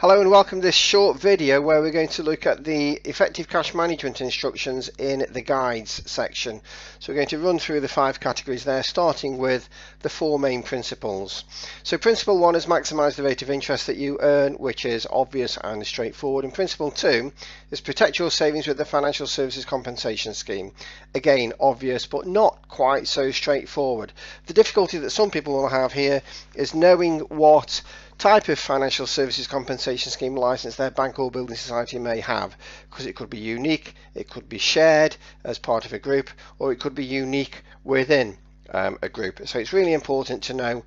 Hello and welcome to this short video where we're going to look at the effective cash management instructions in the guides section. So we're going to run through the 5 categories there, starting with the 4 main principles. So principle 1 is maximise the rate of interest that you earn, which is obvious and straightforward. And principle 2 is protect your savings with the financial services compensation scheme. Again, obvious but not quite so straightforward. The difficulty that some people will have here is knowing what type of financial services compensation scheme license their bank or building society may have, because it could be unique, it could be shared as part of a group, or it could be unique within a group. So it's really important to know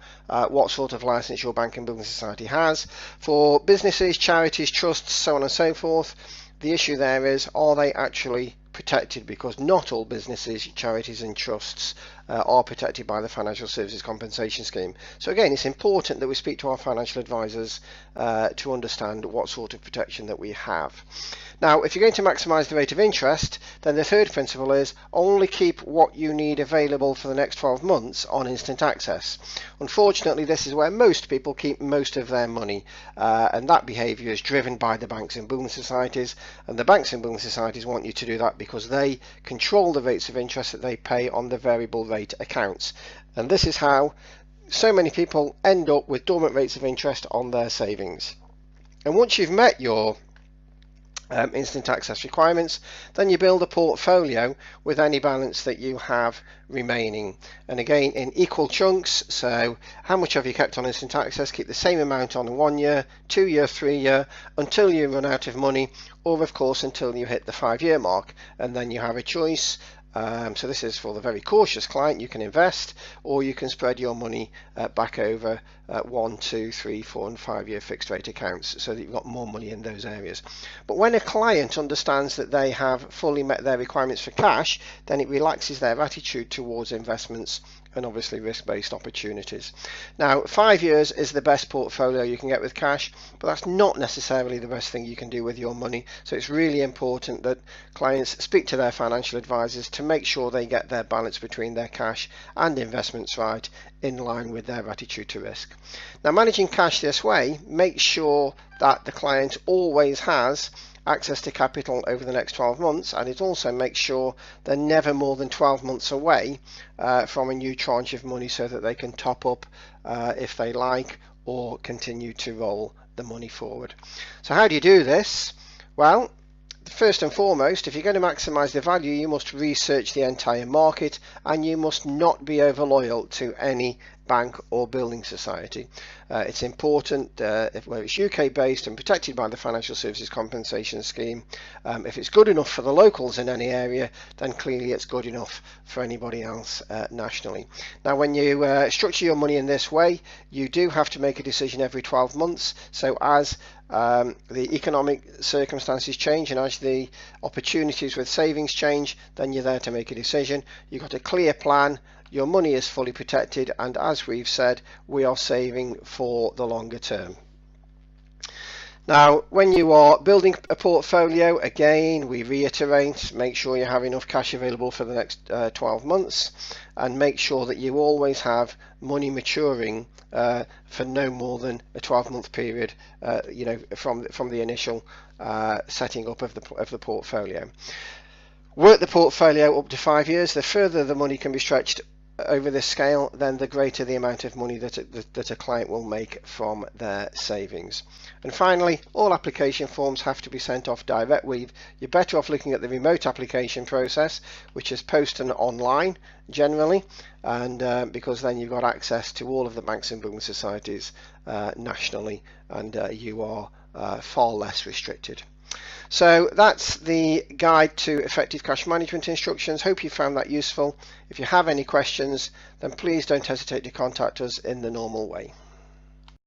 what sort of license your bank and building society has. For businesses, charities, trusts, so on and so forth, the issue there is, are they actually protected? Because not all businesses, charities and trusts are protected by the financial services compensation scheme. So again, it's important that we speak to our financial advisors to understand what sort of protection that we have. Now, if you're going to maximise the rate of interest, then the third principle is only keep what you need available for the next 12 months on instant access. Unfortunately, this is where most people keep most of their money, and that behaviour is driven by the banks and building societies, and the banks and building societies want you to do that because they control the rates of interest that they pay on the variable rate accounts. And this is how so many people end up with dormant rates of interest on their savings. And once you've met your instant access requirements, then you build a portfolio with any balance that you have remaining, and again in equal chunks. So how much have you kept on instant access? Keep the same amount on 1 year, 2 year, 3 year, until you run out of money, or of course until you hit the 5-year mark, and then you have a choice. So this is for the very cautious client. You can invest, or you can spread your money back over 1, 2, 3, 4 and 5 year fixed rate accounts, so that you've got more money in those areas. But when a client understands that they have fully met their requirements for cash, then it relaxes their attitude towards investments and obviously risk-based opportunities. Now, 5 years is the best portfolio you can get with cash, but that's not necessarily the best thing you can do with your money. So it's really important that clients speak to their financial advisors to make sure they get their balance between their cash and investments right, in line with their attitude to risk. Now, managing cash this way makes sure that the client always has access to capital over the next 12 months, and it also makes sure they're never more than 12 months away from a new tranche of money, so that they can top up if they like, or continue to roll the money forward. So how do you do this? Well, first and foremost, if you're going to maximise the value, you must research the entire market, and you must not be over loyal to any bank or building society. It's important where it's UK based and protected by the financial services compensation scheme. If it's good enough for the locals in any area, then clearly it's good enough for anybody else nationally. Now, when you structure your money in this way, you do have to make a decision every 12 months. So as the economic circumstances change and as the opportunities with savings change, then you're there to make a decision. You've got a clear plan, your money is fully protected, and as we've said, we are saving for the longer term. Now, when you are building a portfolio, again, we reiterate, make sure you have enough cash available for the next 12 months, and make sure that you always have money maturing for no more than a 12-month period, from the initial setting up of the portfolio. Work the portfolio up to 5 years. The further the money can be stretched over this scale, then the greater the amount of money that a client will make from their savings. And finally, all application forms have to be sent off direct. You're better off looking at the remote application process, which is posted online generally, and because then you've got access to all of the banks and building societies nationally, and you are far less restricted. So that's the guide to effective cash management instructions. Hope you found that useful. If you have any questions, then please don't hesitate to contact us in the normal way.